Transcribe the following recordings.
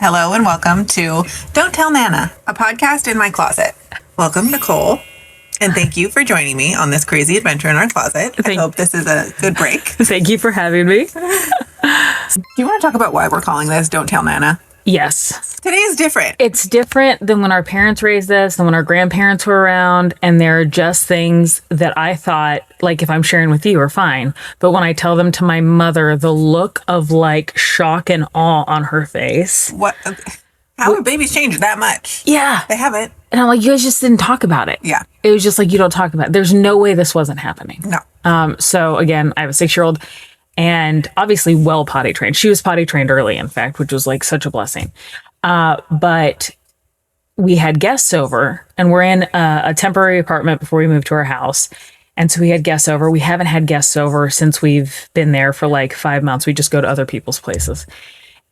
Hello and welcome to Don't Tell Nana, a podcast in my closet. Welcome, Nicole, and thank you for joining me on this crazy adventure in our closet. I hope this is a good break. Thank you for having me. Do you want to talk about why we're calling this Don't Tell Nana? Yes. Today is different. It's different than when our parents raised us, than when our grandparents were around, and there are just things that I thought, like, if I'm sharing with you, are fine. But when I tell them to my mother, the look of, like, shock and awe on her face. What? How have babies changed that much? Yeah. They haven't. And I'm like, you guys just didn't talk about it. Yeah. It was just like, you don't talk about it. There's no way this wasn't happening. No. So, again, I have a 6-year-old. And obviously well potty trained. She was potty trained early, in fact, which was like such a blessing. But we had guests over, and we're in a temporary apartment before we moved to our house. And so we had guests over. We haven't had guests over since we've been there for like 5 months. We just go to other people's places.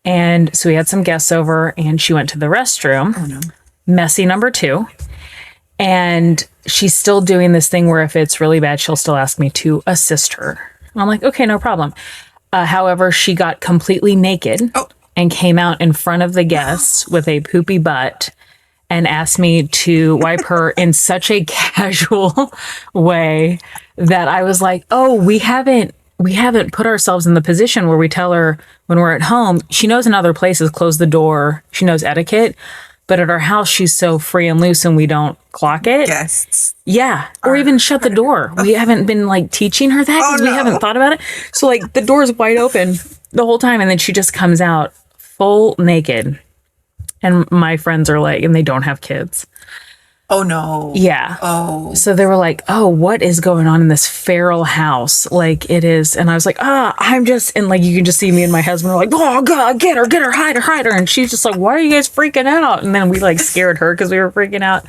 And so we had some guests over, and she went to the restroom. Oh, no. Messy number 2. And she's still doing this thing where if it's really bad, she'll still ask me to assist her. I'm like, okay, no problem. However, she got completely naked and came out in front of the guests with a poopy butt and asked me to wipe her in such a casual way that I was like, oh, we haven't put ourselves in the position where we tell her when we're at home. She knows in other places, close the door. She knows etiquette. But at our house, she's so free and loose and we don't clock it. Guests. Yeah. Or even shut the door. We haven't been like teaching her that because we haven't thought about it. So like the door's wide open the whole time. And then she just comes out full naked. And my friends are like, and they don't have kids. Oh, no. Yeah. Oh. So they were like, oh, what is going on in this feral house? Like it is. And I was like, I'm just, and like, you can just see me and my husband are like, oh God, get her, hide her. And she's just like, why are you guys freaking out? And then we like scared her because we were freaking out.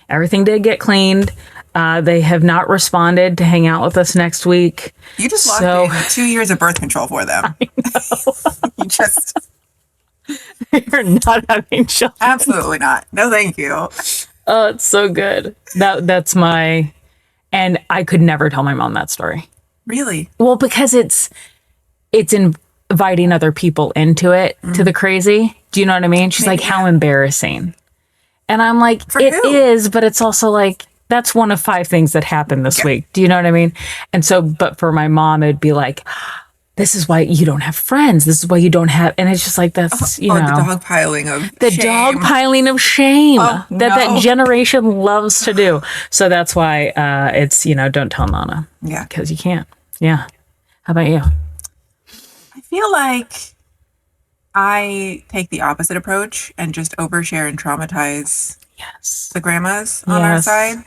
Everything did get cleaned. They have not responded to hang out with us next week. You just locked in 2 years of birth control for them. I know. You just. You're not having children. Absolutely not. No, thank you. Oh, it's so good. That's my, and I could never tell my mom that story. Really? Well, because it's inviting other people into it, to the crazy. Do you know what I mean? She's like, how embarrassing. And I'm like, it is, but it's also like, that's one of 5 things that happened this week. Do you know what I mean? And so, but for my mom, it'd be like, this is why you don't have friends. This is why you don't have, and it's just like, that's, you know. The dogpiling of shame that generation loves to do. So that's why it's, don't tell Nana. Yeah. Because you can't. Yeah. How about you? I feel like I take the opposite approach and just overshare and traumatize the grandmas on our side.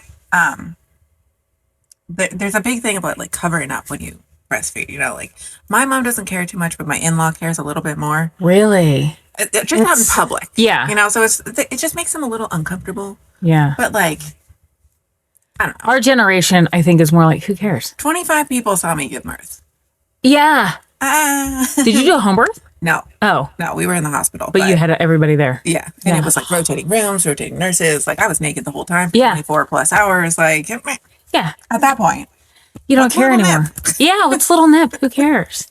There's a big thing about like covering up when you breastfeed, like my mom doesn't care too much, but my in-law cares a little bit more. Really? Just not in public. Yeah. So it just makes them a little uncomfortable. Yeah. But like, I don't know. Our generation, I think, is more like, who cares? 25 people saw me give birth. Yeah. Did you do a home birth? No. Oh. No, we were in the hospital. But you had everybody there. Yeah. And it was like rotating rooms, rotating nurses. Like I was naked the whole time for 24 plus hours. Like, yeah. At that point. You don't care anymore. Yeah, it's little nip. Who cares?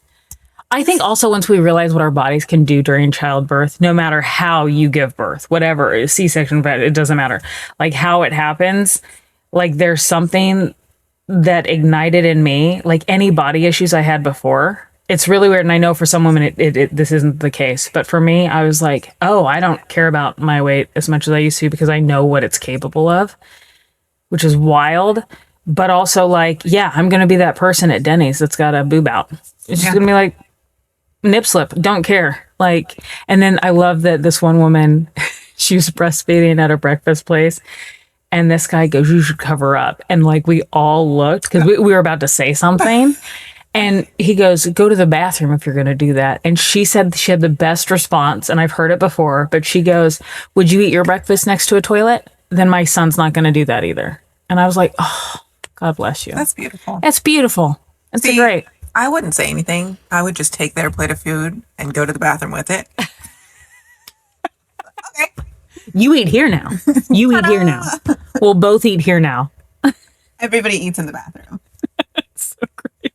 I think also once we realize what our bodies can do during childbirth, no matter how you give birth, whatever, C-section, it doesn't matter. Like how it happens, like there's something that ignited in me, like any body issues I had before. It's really weird. And I know for some women, this isn't the case. But for me, I was like, oh, I don't care about my weight as much as I used to because I know what it's capable of, which is wild. But also like, yeah, I'm going to be that person at Denny's that's got a boob out. It's just going to be like, nip slip, don't care. Like, and then I love that this one woman, she was breastfeeding at a breakfast place. And this guy goes, you should cover up. And like, we all looked because we were about to say something. And he goes, go to the bathroom if you're going to do that. And she said she had the best response. And I've heard it before, but she goes, would you eat your breakfast next to a toilet? Then my son's not going to do that either. And I was like, oh, God bless you. That's beautiful. That's beautiful. That's great. I wouldn't say anything. I would just take their plate of food and go to the bathroom with it. Okay. You eat here now. You eat here now. We'll both eat here now. Everybody eats in the bathroom. That's so great.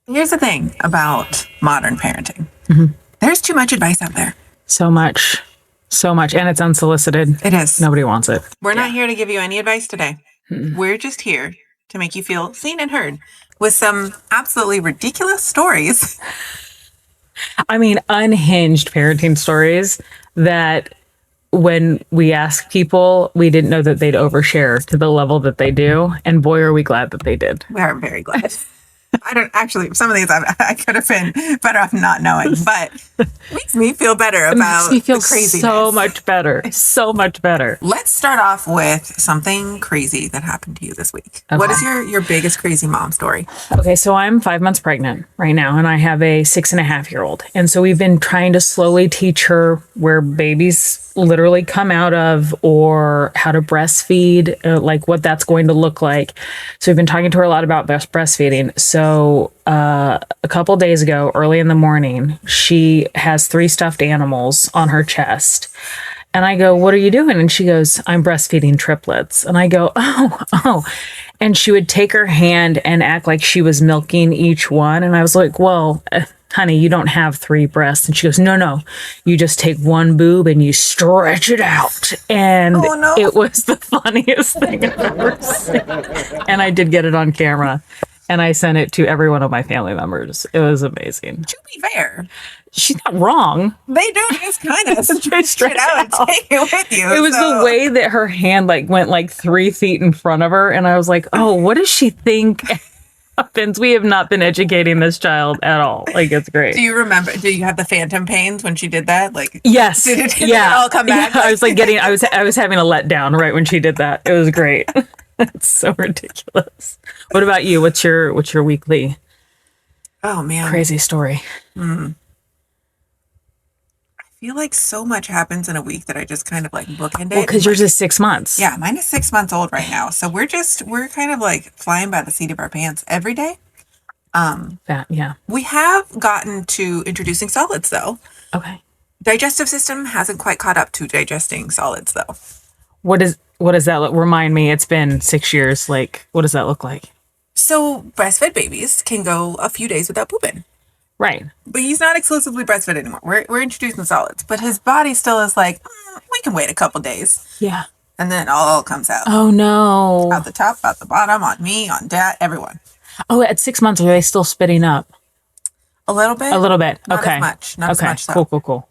Here's the thing about modern parenting. Mm-hmm. There's too much advice out there. So much. So much. And it's unsolicited. It is. Nobody wants it. We're not here to give you any advice today. We're just here to make you feel seen and heard with some absolutely ridiculous stories. I mean, unhinged parenting stories that when we ask people, we didn't know that they'd overshare to the level that they do. And boy, are we glad that they did. We are very glad. I don't actually, some of these I could have been better off not knowing, but it makes me feel better about It makes me feel the craziness. so much better. So much better. Let's start off with something crazy that happened to you this week. Okay. What is your biggest crazy mom story? Okay, so I'm 5 months pregnant right now, and I have a 6.5-year-old. And so we've been trying to slowly teach her where babies literally come out of or how to breastfeed, like what that's going to look like. So we've been talking to her a lot about breastfeeding. So a couple days ago, early in the morning, she has 3 stuffed animals on her chest. And I go, "What are you doing?" And she goes, "I'm breastfeeding triplets." And I go, oh. And she would take her hand and act like she was milking each one. And I was like, "Well, honey, you don't have 3 breasts." And she goes, no, you just take one boob and you stretch it out. And It was the funniest thing I've ever seen. And I did get it on camera. And I sent it to every one of my family members. It was amazing. To be fair, she's not wrong. They do just kind of stretch it out and take it with you. It was the way that her hand went 3 feet in front of her. And I was like, oh, what does she think happens? We have not been educating this child at all. It's great. Do you remember, do you have the phantom pains when she did that? Yes. Did it all come back? Yeah, I was having a letdown right when she did that. It was great. It's so ridiculous. What about you? What's your weekly? Oh man, crazy story. I feel like so much happens in a week that I just kind of bookend it. Well, because yours is 6 months. Yeah, mine is 6 months old right now. So we're kind of flying by the seat of our pants every day. Yeah. We have gotten to introducing solids though. Okay. Digestive system hasn't quite caught up to digesting solids though. What does that look? Remind me, it's been 6 years. What does that look like? So breastfed babies can go a few days without pooping. Right. But he's not exclusively breastfed anymore. We're introducing solids, but his body still is we can wait a couple days. Yeah. And then it all comes out. Oh no. Out the top, out the bottom, on me, on dad, everyone. Oh, at 6 months, are they still spitting up? A little bit. Not okay. As much. Not as much. Though. Cool.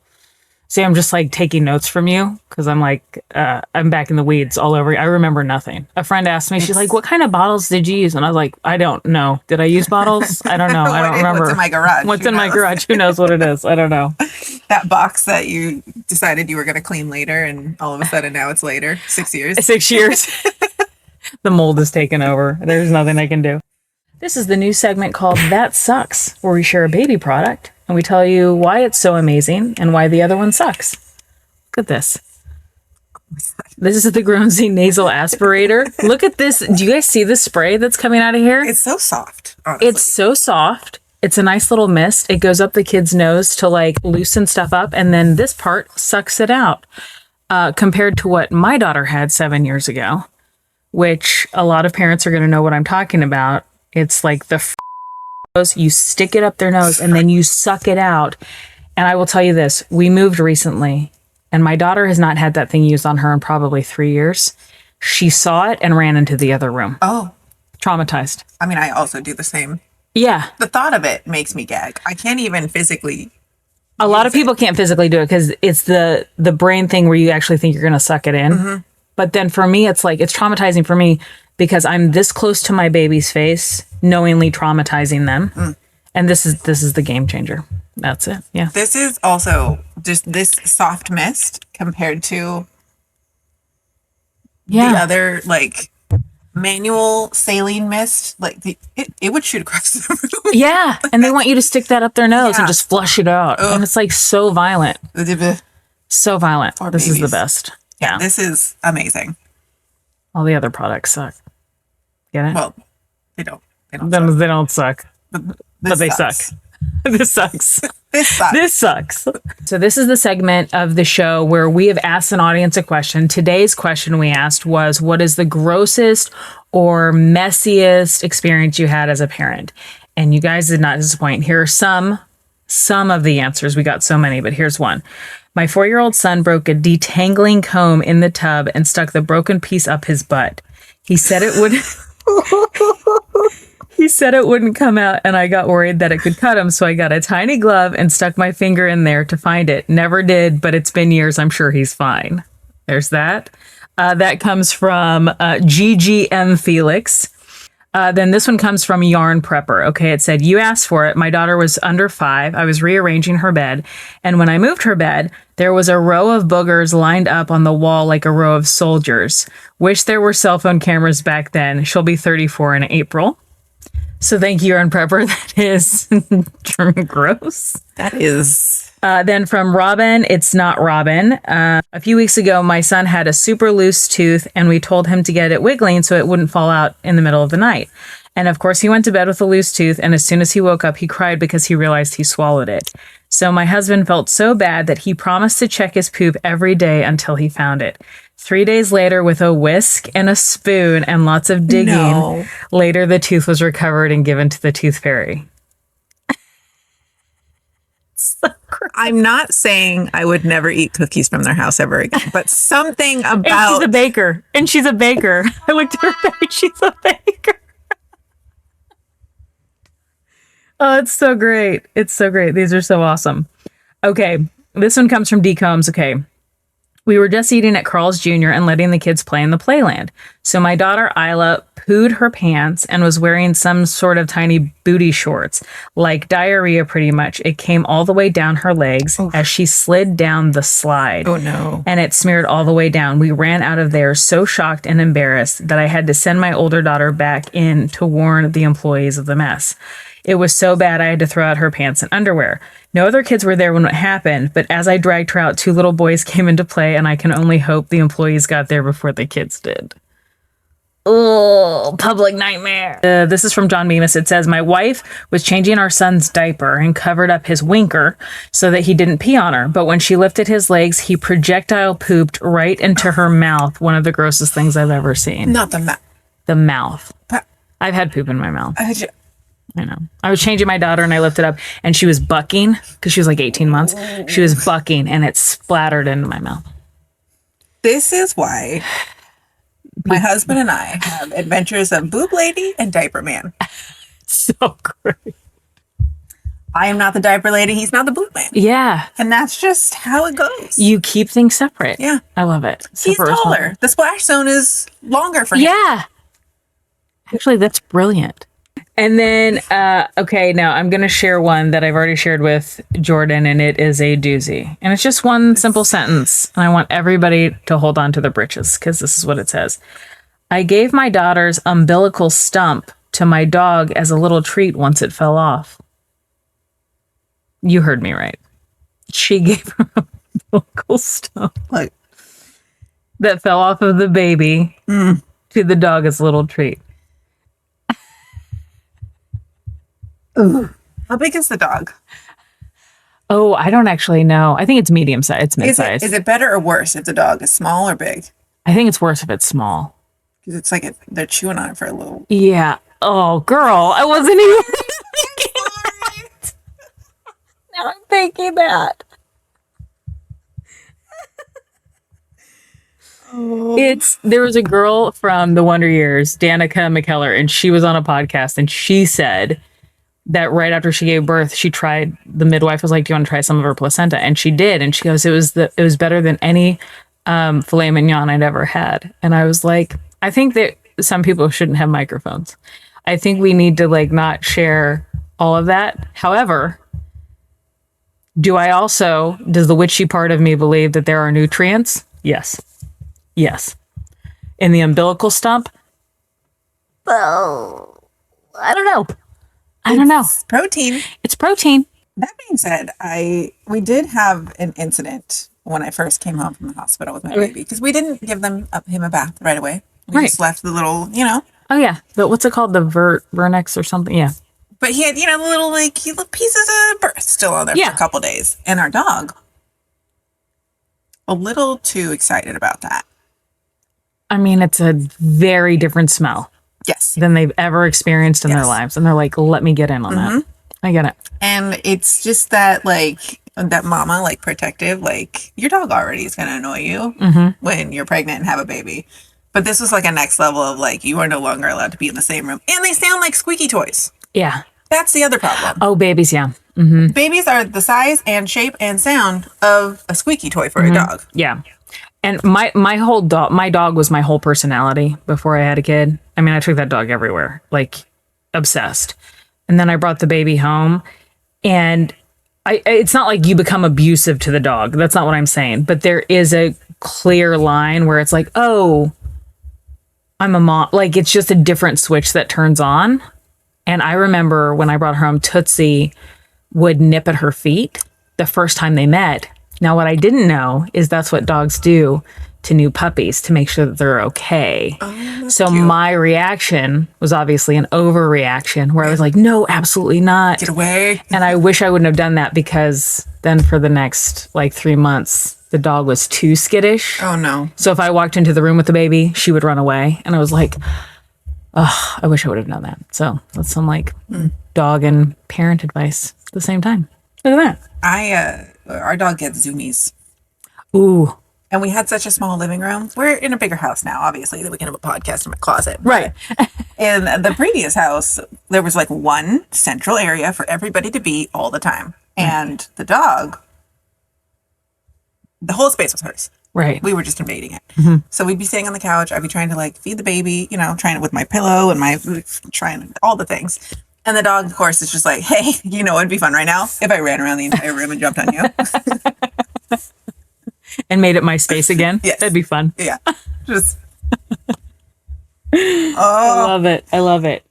See, I'm just taking notes from you because I'm I'm back in the weeds all over. I remember nothing. A friend asked me, she's like, "What kind of bottles did you use?" And I was like, "I don't know. Did I use bottles? I don't know. I don't remember. What's in my garage? My garage? Who knows what it is? I don't know." That box that you decided you were going to clean later, and all of a sudden now it's later. 6 years. 6 years. The mold is taken over. There's nothing I can do. This is the new segment called That Sucks, where we share a baby product and we tell you why it's so amazing and why the other one sucks. Look at this. This is the Groansy nasal aspirator. Look at this. Do you guys see the spray that's coming out of here? It's so soft, honestly. It's so soft. It's a nice little mist. It goes up the kid's nose to loosen stuff up. And then this part sucks it out. Compared to what my daughter had 7 years ago, which a lot of parents are going to know what I'm talking about. It's you stick it up their nose and then you suck it out. And I will tell you this, we moved recently and my daughter has not had that thing used on her in probably 3 years. She saw it and ran into the other room. Oh. Traumatized. I mean, I also do the same. Yeah. The thought of it makes me gag. I can't even physically. A lot of people can't physically do it because it's the brain thing where you actually think you're going to suck it in. Mm-hmm. But then for me, it's it's traumatizing for me because I'm this close to my baby's face, knowingly traumatizing them. Mm. And this is the game changer. That's it. Yeah. This is also just this soft mist compared to the other manual saline mist. It would shoot across the room. Yeah. And they want you to stick that up their nose and just flush it out. Ugh. And it's so violent. So violent. Poor this babies. Is the best. Yeah. This is amazing. All the other products suck. Get it? Well, they don't. They don't suck. But they suck. This sucks. This sucks. So this is the segment of the show where we have asked an audience a question. Today's question we asked was, what is the grossest or messiest experience you had as a parent? And you guys did not disappoint. Here are some of the answers. We got so many, but here's one. My 4-year-old son broke a detangling comb in the tub and stuck the broken piece up his butt. He said it would... He said it wouldn't come out, and I got worried that it could cut him, so I got a tiny glove and stuck my finger in there to find it. Never did, but it's been years. I'm sure he's fine. There's that. That comes from GGM Felix. Then this one comes from Yarn Prepper. Okay, it said, you asked for it. My daughter was under 5. I was rearranging her bed, and when I moved her bed, there was a row of boogers lined up on the wall like a row of soldiers. Wish there were cell phone cameras back then. She'll be 34 in April. So thank you, Yarn Prepper. That is gross. That is. Then from Robin, it's not Robin. A few weeks ago, my son had a super loose tooth, and we told him to get it wiggling so it wouldn't fall out in the middle of the night. And of course, he went to bed with a loose tooth, and as soon as he woke up, he cried because he realized he swallowed it. So my husband felt so bad that he promised to check his poop every day until he found it. 3 days later, with a whisk and a spoon and lots of digging, later the tooth was recovered and given to the tooth fairy. So I'm not saying I would never eat cookies from their house ever again, but something about... And she's a baker. And she's a baker. I looked at her face. She's a baker. Oh, it's so great. It's so great. These are so awesome. Okay. This one comes from D Combs. Okay. We were just eating at Carl's Jr. and letting the kids play in the playland. So my daughter Isla pooed her pants and was wearing some sort of tiny booty shorts, like diarrhea pretty much. It came all the way down her legs as she slid down the slide. Oh no. And it smeared all the way down. We ran out of there so shocked and embarrassed that I had to send my older daughter back in to warn the employees of the mess. It was so bad I had to throw out her pants and underwear. No other kids were there when it happened, but as I dragged her out, 2 little boys came into play, and I can only hope the employees got there before the kids did. Oh, public nightmare. This is from John Bemis. It says, my wife was changing our son's diaper and covered up his winker so that he didn't pee on her. But when she lifted his legs, he projectile pooped right into her mouth. One of the grossest things I've ever seen. Not the mouth. The mouth. I've had poop in my mouth. I know. I was changing my daughter and I lifted up and she was bucking because she was like 18 months. She was bucking and it splattered into my mouth. This is why my husband and I have adventures of Boob Lady and Diaper Man. So great. I am not the diaper lady. He's not the boob man. Yeah. And that's just how it goes. You keep things separate. Yeah. I love it. He's taller. The splash zone is longer for him. Yeah. Actually, that's brilliant. And then, okay, now I'm going to share one that I've already shared with Jordan, and it is a doozy. And it's just one simple sentence. And I want everybody to hold on to their britches because this is what it says. I gave my daughter's umbilical stump to my dog as a little treat once it fell off. You heard me right. She gave her umbilical stump that fell off of the baby to the dog as a little treat. Ooh. How big is the dog? Oh, I don't actually know. I think it's medium size. It's mid-size. Is it better or worse if the dog is small or big? I think it's worse if it's small. Because it's like they're chewing on it for a little. Yeah. Oh, girl. I wasn't even thinking that. Now I'm thinking that. There was a girl from the Wonder Years, Danica McKellar, and she was on a podcast and she said that right after she gave birth, the midwife was like, do you want to try some of her placenta? And she did. And she goes, it was better than any filet mignon I'd ever had. And I was like, I think that some people shouldn't have microphones. I think we need to not share all of that. However, does the witchy part of me believe that there are nutrients? Yes. Yes. In the umbilical stump? Well, I don't know. It's protein. It's protein. That being said, we did have an incident when I first came home from the hospital with my baby because we didn't give him a bath right away. We just left the little, Oh yeah, but what's it called? The Vernex or something? Yeah. But he had, the little pieces of birth still on there for a couple days, and our dog a little too excited about that. I mean, it's a very different smell. Yes. Than they've ever experienced in their lives. And they're like, let me get in on that. I get it. And it's just that, that mama, like protective, like your dog already is going to annoy you when you're pregnant and have a baby. But this was like a next level of like, you are no longer allowed to be in the same room. And they sound like squeaky toys. Yeah. That's the other problem. Oh, babies, yeah. Babies are the size and shape and sound of a squeaky toy for a dog. Yeah. And my dog was my whole personality before I had a kid. I mean, I took that dog everywhere, like obsessed. And then I brought the baby home, and it's not like you become abusive to the dog. That's not what I'm saying. But there is a clear line where it's like, oh, I'm a mom. Like, it's just a different switch that turns on. And I remember when I brought her home, Tootsie would nip at her feet the first time they met. Now, what I didn't know is that's what dogs do to new puppies to make sure that they're okay. Oh, so cute. My reaction was obviously an overreaction where I was like, no, absolutely not. Get away. And I wish I wouldn't have done that, because then for the next like 3 months, the dog was too skittish. Oh, no. So if I walked into the room with the baby, she would run away. And I was like, oh, I wish I would have done that. So that's some like dog and parent advice at the same time. Look at that. Our dog gets zoomies. Ooh. And we had such a small living room. We're in a bigger house now, obviously, that we can have a podcast in my closet. Right. In the previous house, there was like one central area for everybody to be all the time. And the dog, the whole space was hers. Right. We were just invading it. So we'd be sitting on the couch. I'd be trying to like feed the baby, trying it with my pillow and trying all the things. And the dog, of course, is just like, hey, it'd be fun right now if I ran around the entire room and jumped on you. And made it my space again? Yes. That'd be fun. Yeah. Just. I love it.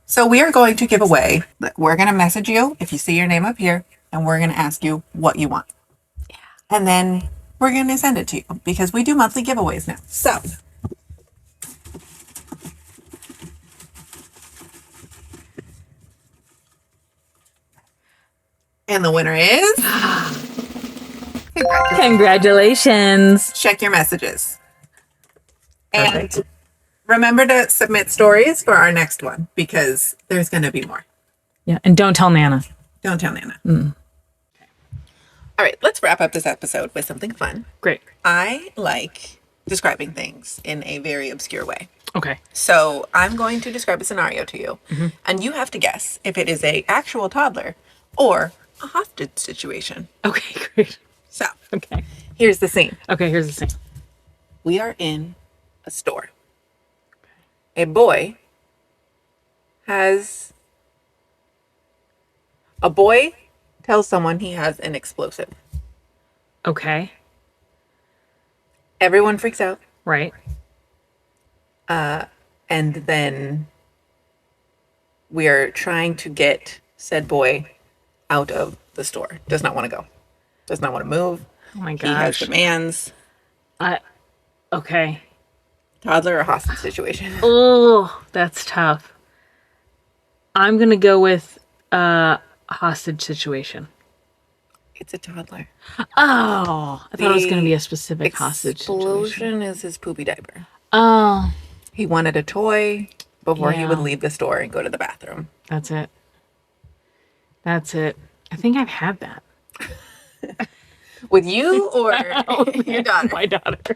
So we are going to give away. We're going to message you if you see your name up here, and we're going to ask you what you want. Yeah. And then we're going to send it to you, because we do monthly giveaways now. So. And the winner is... Congratulations. Check your messages. Perfect. And remember to submit stories for our next one, because there's going to be more. Yeah, and don't tell Nana. Don't tell Nana. Okay. All right, let's wrap up this episode with something fun. Great. I like describing things in a very obscure way. Okay. So I'm going to describe a scenario to you, and you have to guess if it is a actual toddler or a hostage situation. Okay, great. So, okay. Here's the scene. Okay, here's the scene. We are in a store. A boy tells someone he has an explosive. Okay. Everyone freaks out. Right. And then we are trying to get said boy out of the store. Does not want to go. Does not want to move. Oh my gosh. He has demands. Okay. Toddler or hostage situation. Oh, that's tough. I'm going to go with hostage situation. It's a toddler. Oh, I thought it was going to be a specific hostage situation. Explosion is his poopy diaper. Oh. He wanted a toy before he would leave the store and go to the bathroom. That's it. I think I've had that. With you or your daughter? My daughter.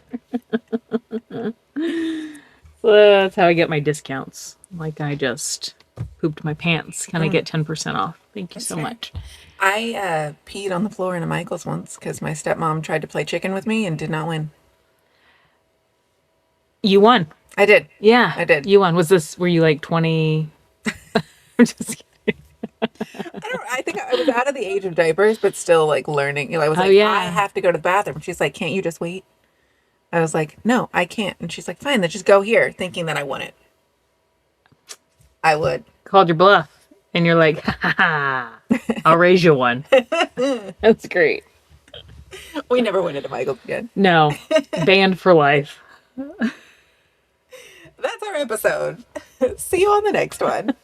So that's how I get my discounts. Like, I just pooped my pants. Can I get 10% off? Thank you so much. I peed on the floor in a Michael's once because my stepmom tried to play chicken with me and did not win. You won. I did. Yeah. I did. You won. Were you like 20? I'm just kidding. I think I was out of the age of diapers, but still like learning. I was like, I have to go to the bathroom. She's like, can't you just wait? I was like, no, I can't. And she's like, fine, then just go here, thinking that I wouldn't. I would. Called your bluff. And you're like, ha, I'll raise you one. That's great. We never went into Michael's again. No. Banned for life. That's our episode. See you on the next one.